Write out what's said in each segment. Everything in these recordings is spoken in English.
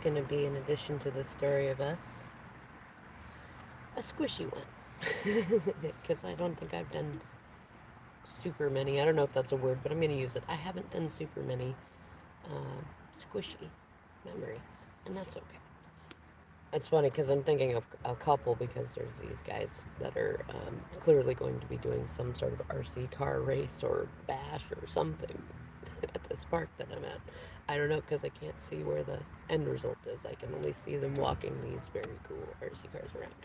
going to be, in addition to the story of us, a squishy one. Because I don't think I've done super many. I don't know if that's a word, but I'm going to use it. I haven't done super many squishy memories, and that's okay. It's funny because I'm thinking of a couple because there's these guys that are clearly going to be doing some sort of RC car race or bash or something at this park that I'm at. I don't know because I can't see where the end result is. I can only see them walking these very cool RC cars around.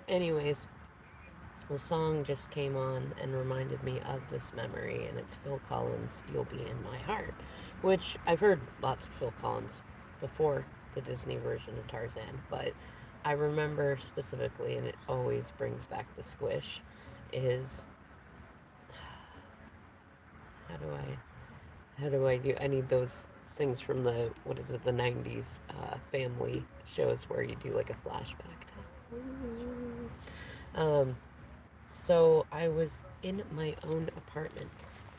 Anyways, the song just came on and reminded me of this memory, and it's Phil Collins' You'll Be in My Heart, which I've heard lots of Phil Collins before the Disney version of Tarzan, but I remember specifically, and it always brings back the squish, is how do I need those things from the, what is it, the 90s family shows where you do like a flashback to. So I was in my own apartment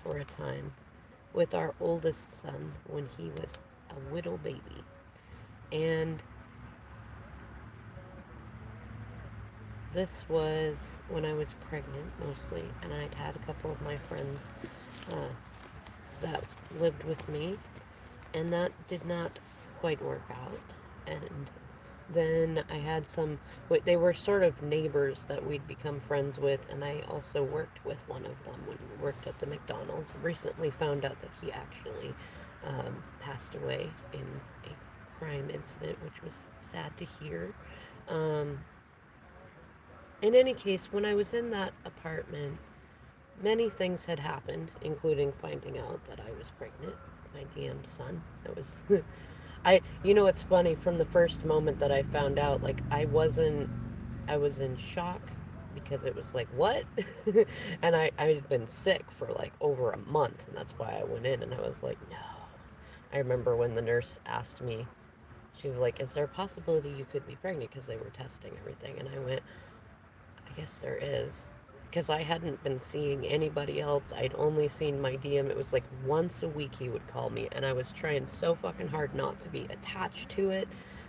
for a time with our oldest son when he was a little baby. And this was when I was pregnant mostly, and I'd had a couple of my friends that lived with me, and that did not quite work out. And then I had some, they were sort of neighbors that we'd become friends with, and I also worked with one of them when we worked at the McDonald's. Recently found out that he actually passed away in a crime incident, which was sad to hear. Um, in any case, when I was in that apartment, many things had happened, including finding out that I was pregnant, my DM's son. That was it's funny, from the first moment that I found out, like, I was in shock because it was like, what? And I had been sick for like over a month, and that's why I went in, and I was like, no. I remember when the nurse asked me, she's like, is there a possibility you could be pregnant? Because they were testing everything. And I went, I guess there is. Because I hadn't been seeing anybody else. I'd only seen my DM. It was like once a week he would call me. And I was trying so fucking hard not to be attached to it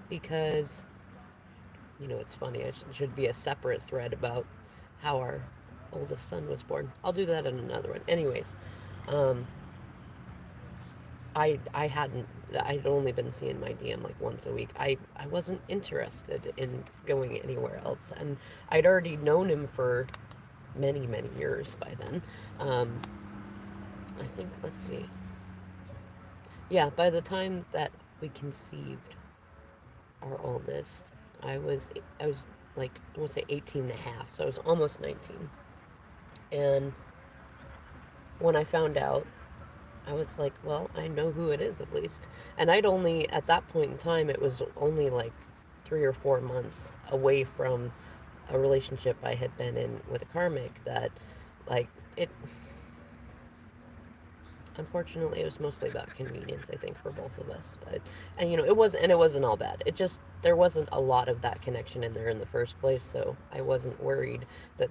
because, it's funny. I should be a separate thread about how our oldest son was born. I'll do that in another one. Anyways, um, I'd only been seeing my DM like once a week. I wasn't interested in going anywhere else. And I'd already known him for many, many years by then. Um, I think, let's see. Yeah, by the time that we conceived our oldest, I was like, I want to say 18 and a half, so I was almost 19. And when I found out, I was like, well, I know who it is at least. And I'd only, at that point in time, it was only like 3 or 4 months away from a relationship I had been in with a karmic that, like, it, unfortunately, it was mostly about convenience, I think, for both of us. But, and it wasn't all bad. It just, there wasn't a lot of that connection in there in the first place, so I wasn't worried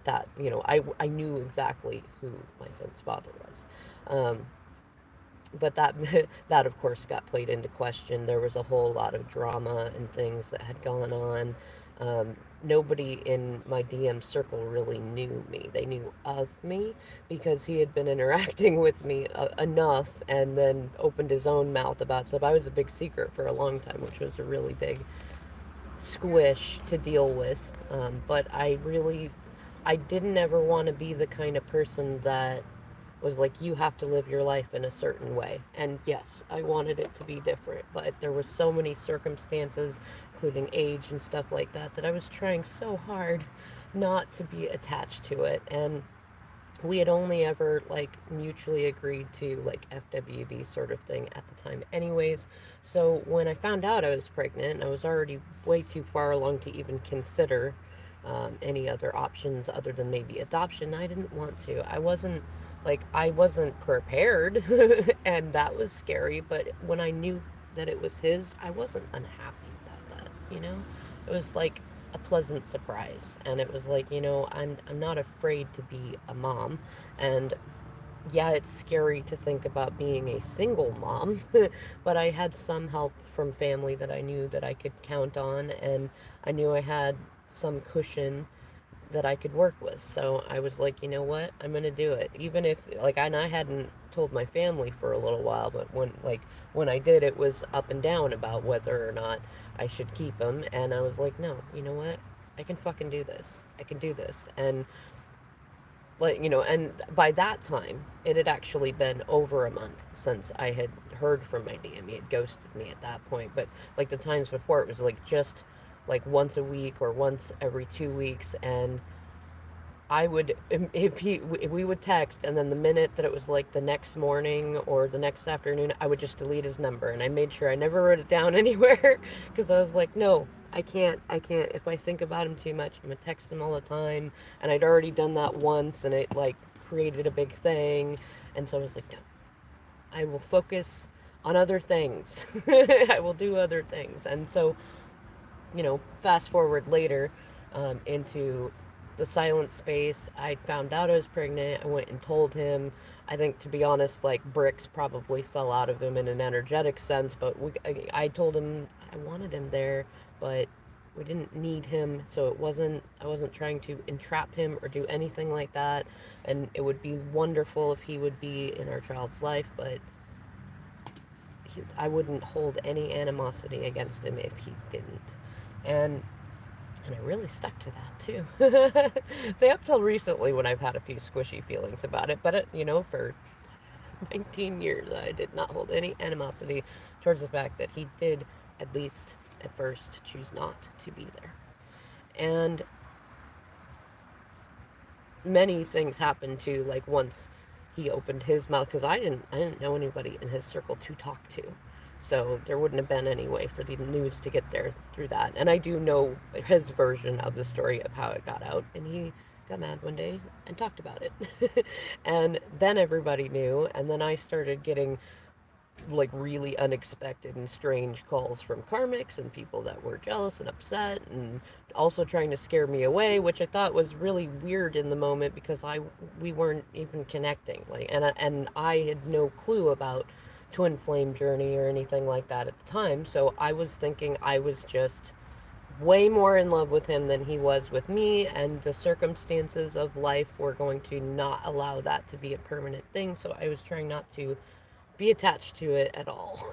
I knew exactly who my son's father was. But that that of course got played into question. There was a whole lot of drama and things that had gone on. Nobody in my DM circle really knew me. They knew of me because he had been interacting with me enough, and then opened his own mouth about stuff. I was a big secret for a long time, which was a really big squish to deal with. But I didn't ever want to be the kind of person that was like, you have to live your life in a certain way. And yes, I wanted it to be different, but there were so many circumstances, including age and stuff like that, that I was trying so hard not to be attached to it. And we had only ever like mutually agreed to like FWB sort of thing at the time anyways. So when I found out I was pregnant, I was already way too far along to even consider any other options other than maybe adoption. I didn't want to. I wasn't prepared, and that was scary. But when I knew that it was his, I wasn't unhappy about that. It was like a pleasant surprise, and it was like, I'm not afraid to be a mom. And yeah, it's scary to think about being a single mom, but I had some help from family that I knew that I could count on, and I knew I had some cushion that I could work with. So I was like, you know what, I'm gonna do it, even if like, and I hadn't told my family for a little while, but when I did, it was up and down about whether or not I should keep him, and I was like, no, you know what, I can fucking do this. I can do this, and like, and by that time it had actually been over a month since I had heard from my DM. He had ghosted me at that point, but like the times before, it was like just like once a week or once every 2 weeks, and I would, if we would text, and then the minute that it was like the next morning or the next afternoon, I would just delete his number, and I made sure I never wrote it down anywhere, because I was like, no, I can't. If I think about him too much, I'm gonna text him all the time, and I'd already done that once, and it like created a big thing, and so I was like, no, I will focus on other things. I will do other things, and so fast forward later into the silent space. I found out I was pregnant. I went and told him. I think, to be honest, like bricks probably fell out of him in an energetic sense, but I told him I wanted him there, but we didn't need him, so I wasn't trying to entrap him or do anything like that. And it would be wonderful if he would be in our child's life, but I wouldn't hold any animosity against him if he didn't. And I really stuck to that too. So up till recently, when I've had a few squishy feelings about it, but for 19 years, I did not hold any animosity towards the fact that he did, at least at first, choose not to be there. And many things happened too, like once he opened his mouth, because I didn't know anybody in his circle to talk to, so there wouldn't have been any way for the news to get there through that. And I do know his version of the story of how it got out, and he got mad one day and talked about it. And then everybody knew, and then I started getting like really unexpected and strange calls from karmics and people that were jealous and upset and also trying to scare me away, which I thought was really weird in the moment, because we weren't even connecting, like, and I had no clue about twin flame journey or anything like that at the time. So I was thinking I was just way more in love with him than he was with me, and the circumstances of life were going to not allow that to be a permanent thing. So I was trying not to be attached to it at all.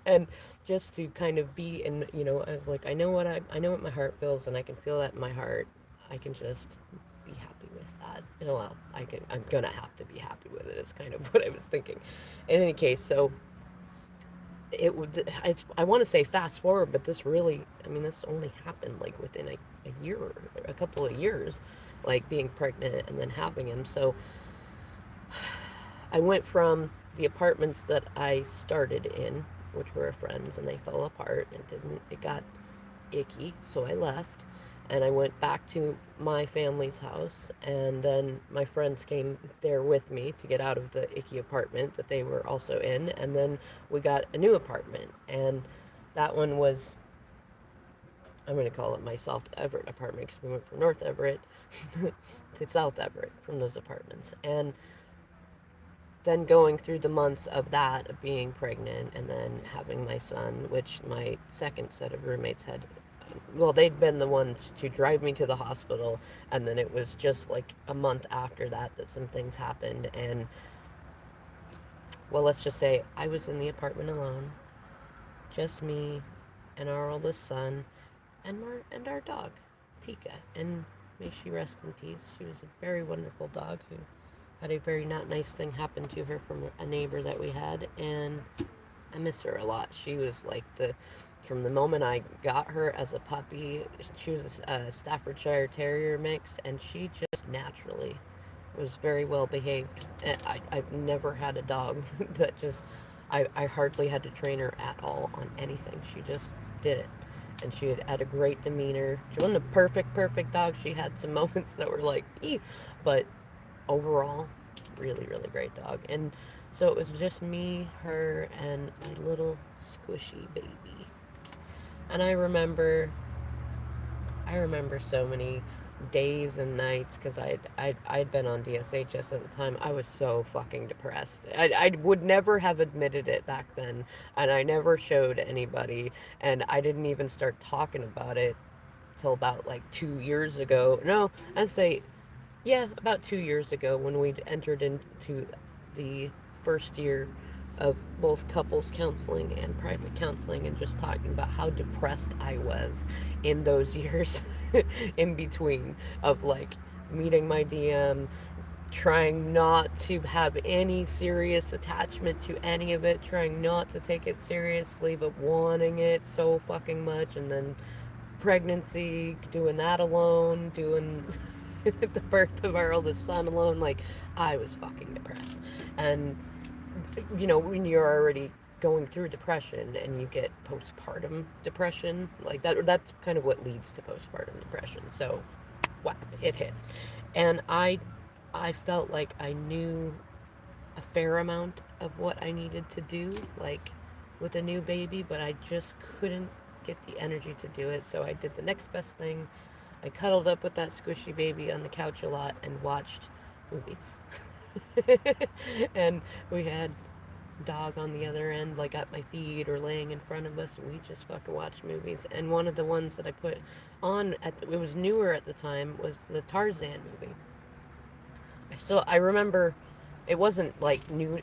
And just to kind of be in, I was like, I know what my heart feels, and I can feel that in my heart. I can just be happy with that. Well, I'm gonna have to be happy with it. It's kind of what I was thinking. In any case, so it would, I want to say fast forward, but this really, I mean, this only happened like within a year, or a couple of years, like being pregnant and then having him. So I went from the apartments that I started in, which were friends, and they fell apart. It got icky, so I left. And I went back to my family's house, and then my friends came there with me to get out of the icky apartment that they were also in. And then we got a new apartment, and that one was, I'm going to call it my South Everett apartment, because we went from North Everett to South Everett from those apartments. And then going through the months of that, of being pregnant and then having my son, which my second set of roommates had, well, they'd been the ones to drive me to the hospital, and then it was just like a month after that that some things happened. And well, let's just say I was in the apartment alone, just me and our oldest son, and our dog, Tika. And may she rest in peace. She was a very wonderful dog who had a very not nice thing happen to her from a neighbor that we had, and I miss her a lot. She was like from the moment I got her as a puppy, she was a Staffordshire Terrier mix, and she just naturally was very well behaved. I've never had a dog that just, I hardly had to train her at all on anything. She just did it. And she had a great demeanor. She wasn't a perfect dog. She had some moments that were like, ee, but overall, really, really great dog. And so it was just me, her, and my little squishy baby. And I remember so many days and nights because I'd been on DSHS at the time. I was so fucking depressed. I would never have admitted it back then, and I never showed anybody, and I didn't even start talking about it till about like 2 years ago. No, I'd say, yeah, about 2 years ago when we'd entered into the first year of both couples counseling and private counseling, and just talking about how depressed I was in those years in between of like meeting my DM, trying not to have any serious attachment to any of it, trying not to take it seriously, but wanting it so fucking much, and then pregnancy, doing that alone, doing the birth of our oldest son alone. Like, I was fucking depressed. And, when you're already going through depression and you get postpartum depression, like that's kind of what leads to postpartum depression. So, what it hit. And I felt like I knew a fair amount of what I needed to do, like with a new baby, but I just couldn't get the energy to do it. So I did the next best thing. I cuddled up with that squishy baby on the couch a lot and watched movies. And we had dog on the other end, like at my feet or laying in front of us, and we just fucking watched movies. And one of the ones that I put on it was newer at the time, was the Tarzan movie. I remember it wasn't like new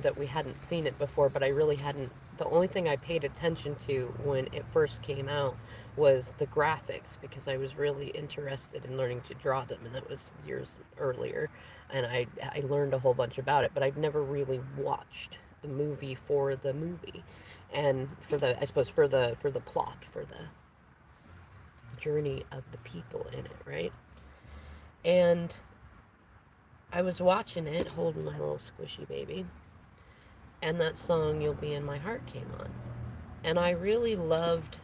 that we hadn't seen it before, but I really hadn't. The only thing I paid attention to when it first came out was the graphics, because I was really interested in learning to draw them, and that was years earlier, and I learned a whole bunch about it, but I'd never really watched the movie for the movie, and for the I suppose for the plot, for the journey of the people in it, right? And I was watching it, holding my little squishy baby, and that song "You'll Be in My Heart" came on. And I really loved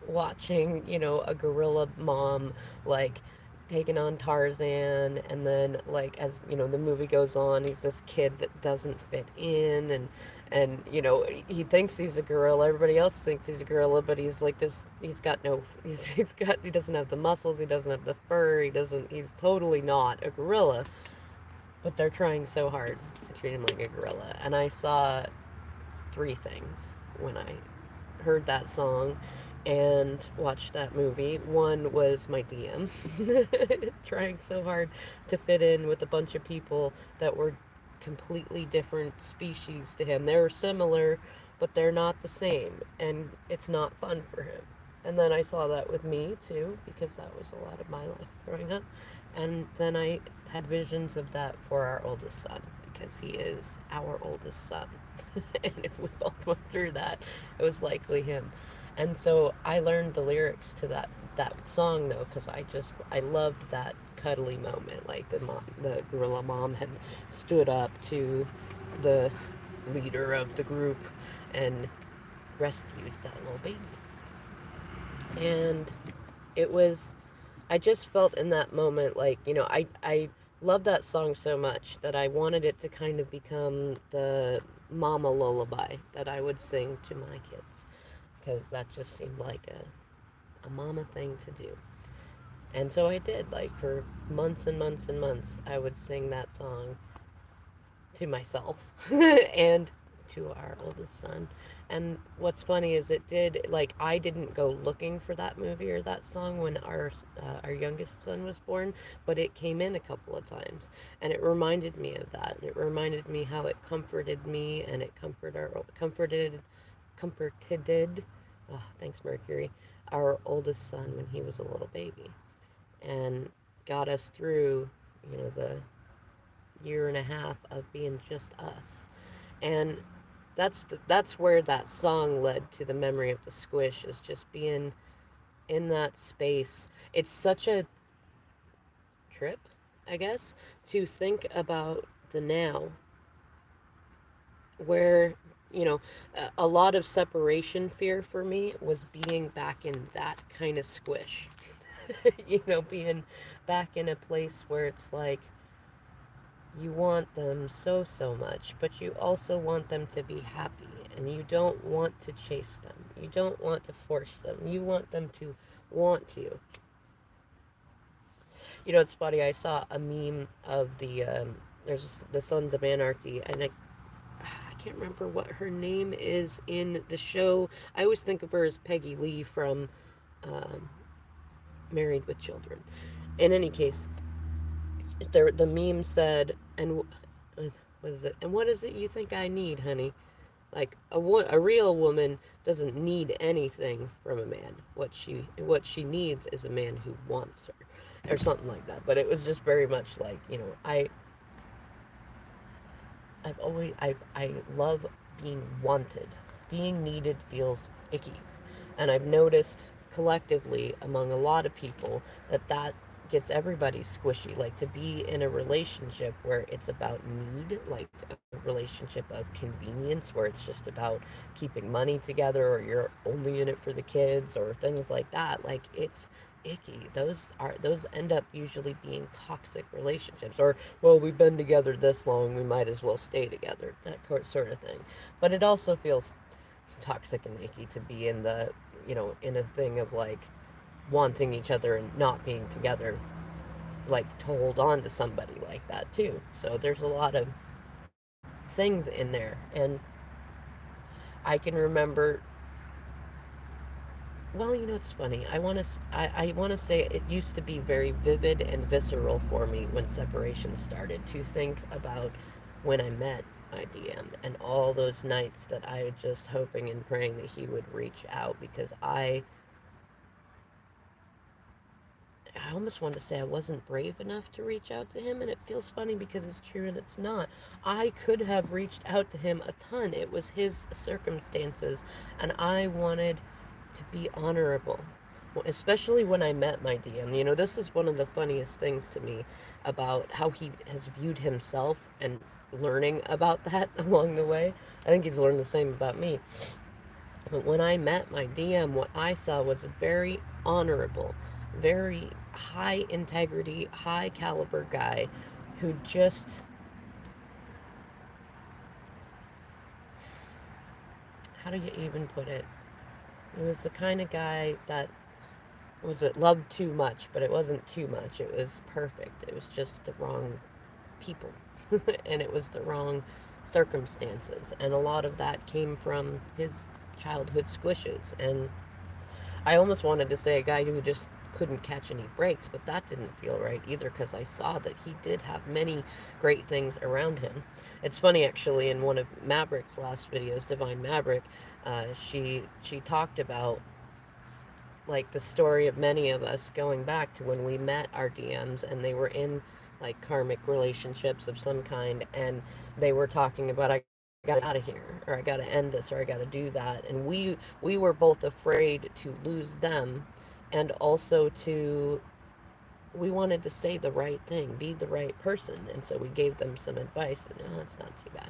watching, a gorilla mom, like, taking on Tarzan, and then, like, as, the movie goes on, he's this kid that doesn't fit in, and he thinks he's a gorilla, everybody else thinks he's a gorilla, but he's like this, he doesn't have the muscles, he doesn't have the fur, he's totally not a gorilla, but they're trying so hard to treat him like a gorilla. And I saw three things when I heard that song and watched that movie. One was my DM trying so hard to fit in with a bunch of people that were completely different species to him. They were similar, but they're not the same, and it's not fun for him. And then I saw that with me too, because that was a lot of my life growing up. And then I had visions of that for our oldest son, because he is our oldest son. And if we both went through that, it was likely him. And so I learned the lyrics to that song though, because I loved that cuddly moment. Like the gorilla mom had stood up to the leader of the group and rescued that little baby. And it was, I just felt in that moment like, I love that song so much that I wanted it to kind of become the mama lullaby that I would sing to my kids, because that just seemed like a mama thing to do. And so I did, like, for months and months and months, I would sing that song to myself and to our oldest son. And what's funny is I didn't go looking for that movie or that song when our youngest son was born, but it came in a couple of times, and it reminded me of that. And it reminded me how it comforted me, and it comforted, oh, thanks Mercury, our oldest son when he was a little baby, and got us through, the year and a half of being just us. And that's where that song led to the memory of the squish, is just being in that space. It's such a trip, I guess, to think about the now, where, a lot of separation fear for me was being back in that kind of squish. Being back in a place where it's like you want them so, so much, but you also want them to be happy, and you don't want to chase them. You don't want to force them. You want them to want you. You know, it's funny. I saw a meme of there's the Sons of Anarchy, and I can't remember what her name is in the show. I always think of her as Peggy Lee from um, Married with Children. In any case, the meme said, and what is it? And what is it you think I need, honey? Like a real woman doesn't need anything from a man. What she needs is a man who wants her, or something like that. But it was just very much like, I love being wanted. Being needed feels icky, and I've noticed collectively among a lot of people that gets everybody squishy. Like, to be in a relationship where it's about need, like a relationship of convenience where it's just about keeping money together, or you're only in it for the kids or things like that, like, it's icky. Those end up usually being toxic relationships. Or, well, we've been together this long, we might as well stay together, that sort of thing. But it also feels toxic and icky to be in in a thing of like wanting each other and not being together, like to hold on to somebody like that too. So there's a lot of things in there. And I can remember, well, it's funny. I want to say it used to be very vivid and visceral for me when separation started, to think about when I met my DM and all those nights that I was just hoping and praying that he would reach out, because I almost want to say I wasn't brave enough to reach out to him, and it feels funny because it's true and it's not. I could have reached out to him a ton. It was his circumstances, and I wanted to be honorable, especially when I met my DM. This is one of the funniest things to me about how he has viewed himself, and learning about that along the way. I think he's learned the same about me. But when I met my DM, what I saw was a very honorable, very high integrity, high caliber guy who just, how do you even put it? It was the kind of guy that loved too much, but it wasn't too much. It was perfect. It was just the wrong people, and it was the wrong circumstances. And a lot of that came from his childhood squishes. And I almost wanted to say a guy who just couldn't catch any breaks, but that didn't feel right either, because I saw that he did have many great things around him. It's funny, actually, in one of Maverick's last videos, Divine Maverick, she talked about, like, the story of many of us going back to when we met our DMs and they were in like karmic relationships of some kind, and they were talking about, I gotta get out of here, or I gotta end this, or I gotta do that. And we were both afraid to lose them, and also to we wanted to say the right thing, be the right person, and so we gave them some advice. And, oh, it's not too bad.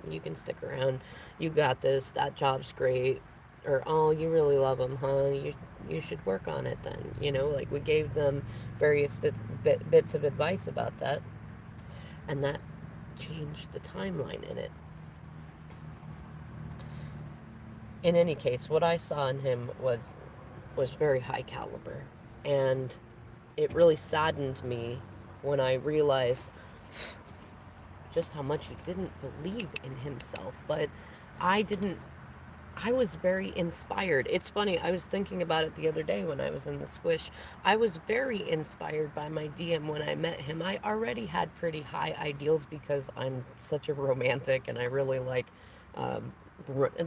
You can stick around. You got this. That job's great. Or, oh, you really love them, huh? You should work on it then. Like, we gave them various bits of advice about that, and that changed the timeline in it. In any case, what I saw in him was very high caliber, and it really saddened me when I realized just how much he didn't believe in himself. But I didn't. I was very inspired. It's funny, I was thinking about it the other day when I was in the squish. I was very inspired by my DM when I met him. I already had pretty high ideals because I'm such a romantic, and I really like um,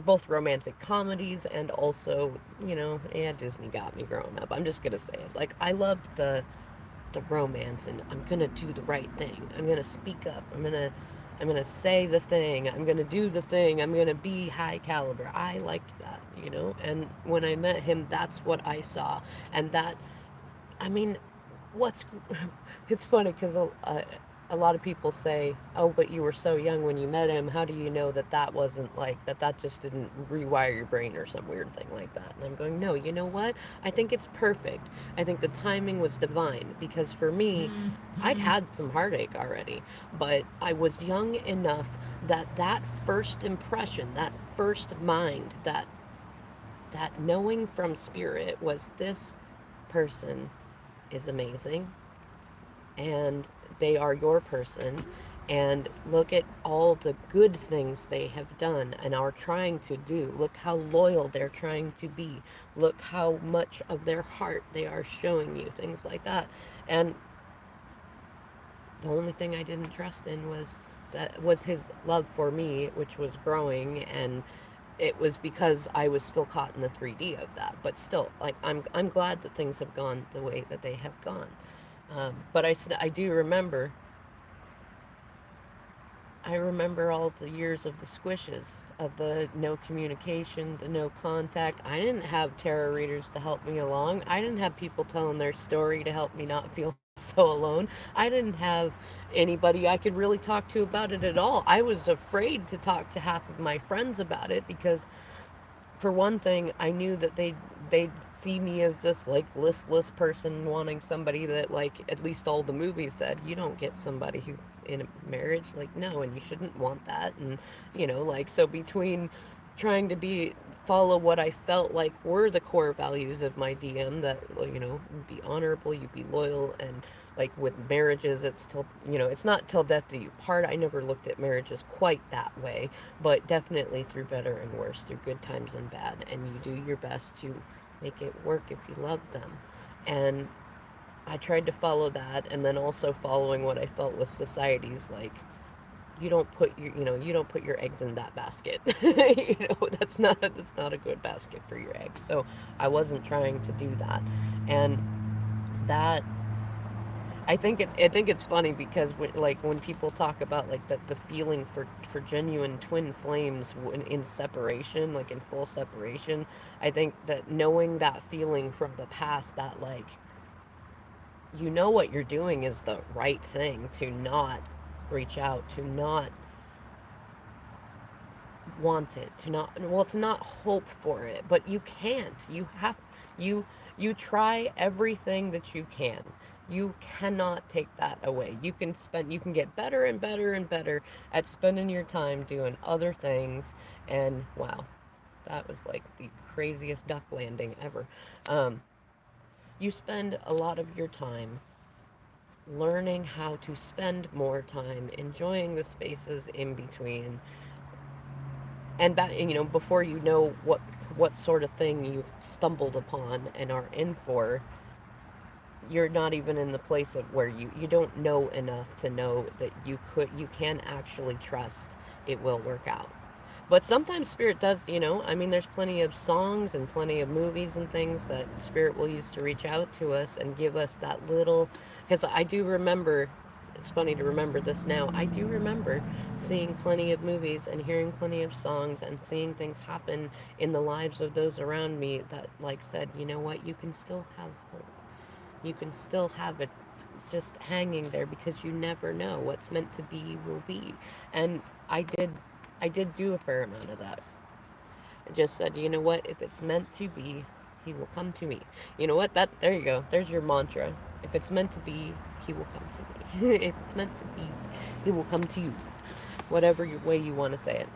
both romantic comedies and also, yeah, Disney got me growing up. I'm just gonna say it. Like, I loved the romance, and I'm gonna do the right thing. I'm gonna speak up. I'm gonna say the thing. I'm gonna do the thing. I'm gonna be high caliber. I liked that, And when I met him, that's what I saw. And that, I mean, what's it's funny because a lot of people say, oh, but you were so young when you met him, how do you know that wasn't like that just didn't rewire your brain or some weird thing like that? And I'm going, no, you know what, I think it's perfect. I think the timing was divine, because for me, I'd had some heartache already, but I was young enough that first impression, that first mind, that knowing from spirit was, this person is amazing. and they are your person, and look at all the good things they have done and are trying to do. Look how loyal they're trying to be. Look how much of their heart they are showing you, things like that. And the only thing I didn't trust in was his love for me, which was growing, and it was because I was still caught in the 3D of that. But still, like, I'm glad that things have gone the way that they have gone. But I do remember. I remember all the years of the squishes, of the no communication, the no contact. I didn't have tarot readers to help me along. I didn't have people telling their story to help me not feel so alone. I didn't have anybody I could really talk to about it at all. I was afraid to talk to half of my friends about it because, for one thing, I knew that they'd see me as this like listless person wanting somebody that, like, at least all the movies said, you don't get somebody who's in a marriage, like, no, and you shouldn't want that. And like, so between trying to follow what I felt like were the core values of my DM, that, be honorable, you be loyal, and like with marriages, it's till, it's not till death do you part. I never looked at marriages quite that way, but definitely through better and worse, through good times and bad, and you do your best to make it work if you love them. And I tried to follow that, and then also following what I felt was society's, like, you don't put your eggs in that basket. That's not a good basket for your eggs. So I wasn't trying to do that. And that, I think it's funny because when people talk about, like, the feeling for genuine twin flames in separation, like in full separation, I think that knowing that feeling from the past, that, like, what you're doing is the right thing, to not reach out, to not want it, to not hope for it, but you can't. You try everything that you can. You cannot take that away. You can get better and better and better at spending your time doing other things. And wow, that was like the craziest duck landing ever. um, you spend a lot of your time learning how to spend more time enjoying the spaces in between, and before you know what sort of thing you've stumbled upon and are in for, you're not even in the place of where you don't know enough to know that you can actually trust it will work out. But sometimes spirit does, I mean, there's plenty of songs and plenty of movies and things that spirit will use to reach out to us and give us that little. Because I do remember, it's funny to remember this now, I do remember seeing plenty of movies and hearing plenty of songs and seeing things happen in the lives of those around me that, like, said, you know what, you can still have hope. You can still have it just hanging there, because you never know, what's meant to be will be. And I did do a fair amount of that. I just said, you know what, if it's meant to be, he will come to me. You know what, there you go, there's your mantra. If it's meant to be, he will come to me. If it's meant to be, he will come to you. Whatever way you want to say it.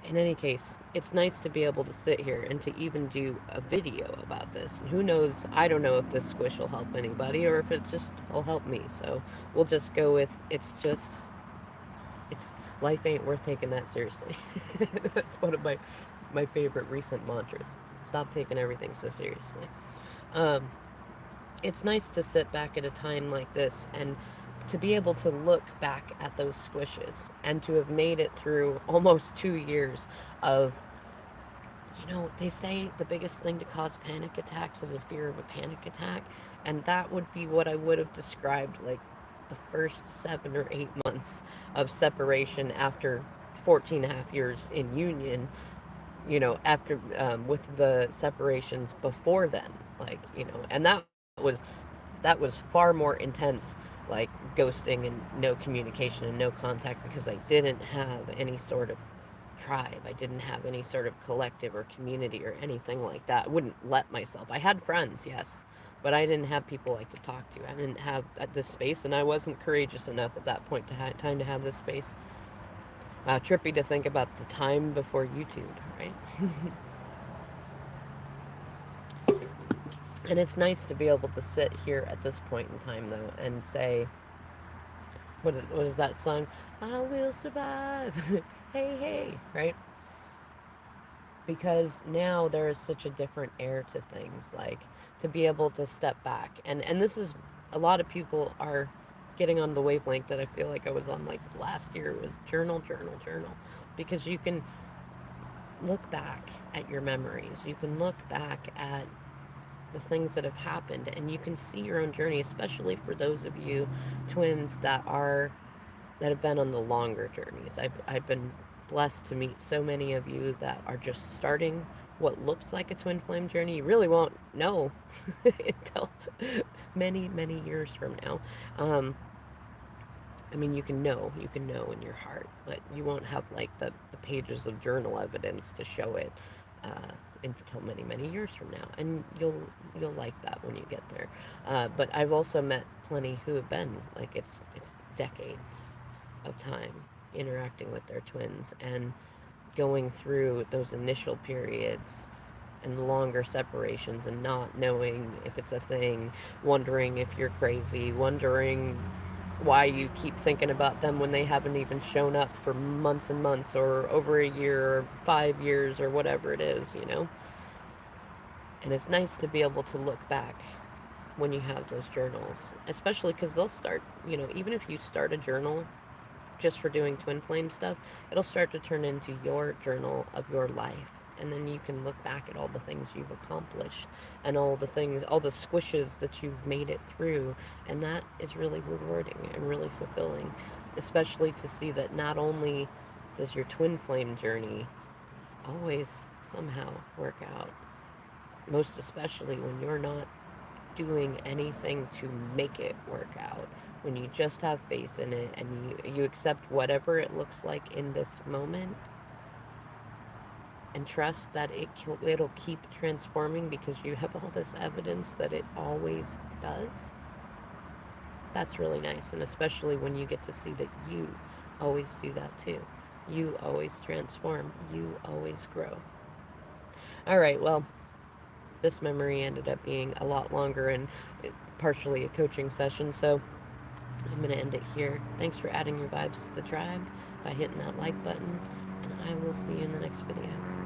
In any case, it's nice to be able to sit here and to even do a video about this. And who knows, I don't know if this squish will help anybody or if it just will help me. So we'll just go with, it's life ain't worth taking that seriously. That's one of my favorite recent mantras. Stop taking everything so seriously. Um, it's nice to sit back at a time like this and to be able to look back at those squishes and to have made it through almost 2 years of, they say the biggest thing to cause panic attacks is a fear of a panic attack. And that would be what I would have described, like, the first 7 or 8 months of separation after 14 and a half years in union, after, with the separations before then, like, and that was far more intense, like ghosting and no communication and no contact, because I didn't have any sort of tribe. I didn't have any sort of collective or community or anything like that. I wouldn't let myself. I had friends, yes, but I didn't have people I could talk to. I didn't have this space, and I wasn't courageous enough at that point to have time to have this space. Wow, trippy to think about the time before YouTube, right? And it's nice to be able to sit here at this point in time, though, and say, what is that song? I will survive. Hey, hey, right? Because now there is such a different air to things, like to be able to step back. And this is, a lot of people are getting on the wavelength that I feel like I was on like last year, was journal, journal, journal. Because you can look back at your memories. You can look back at the things that have happened and you can see your own journey, especially for those of you twins that have been on the longer journeys. I've been blessed to meet so many of you that are just starting what looks like a twin flame journey. You really won't know until many, many years from now. Um, I mean, you can know in your heart, but you won't have like the pages of journal evidence to show it uh, until many, many years from now. And you'll like that when you get there. But I've also met plenty who have been like it's decades of time interacting with their twins and going through those initial periods and longer separations and not knowing if it's a thing, wondering if you're crazy, wondering why you keep thinking about them when they haven't even shown up for months and months or over a year or 5 years or whatever it is, you know? And it's nice to be able to look back when you have those journals, especially because they'll start, you know, even if you start a journal just for doing twin flame stuff, it'll start to turn into your journal of your life. And then you can look back at all the things you've accomplished and all the things, all the squishes that you've made it through. And that is really rewarding and really fulfilling, especially to see that not only does your twin flame journey always somehow work out, most especially when you're not doing anything to make it work out, when you just have faith in it and you accept whatever it looks like in this moment and trust that it'll keep transforming because you have all this evidence that it always does. That's really nice, and especially when you get to see that you always do that too. You always transform, you always grow. All right, well, this memory ended up being a lot longer and partially a coaching session, so I'm going to end it here. Thanks for adding your vibes to the tribe by hitting that like button, and I will see you in the next video.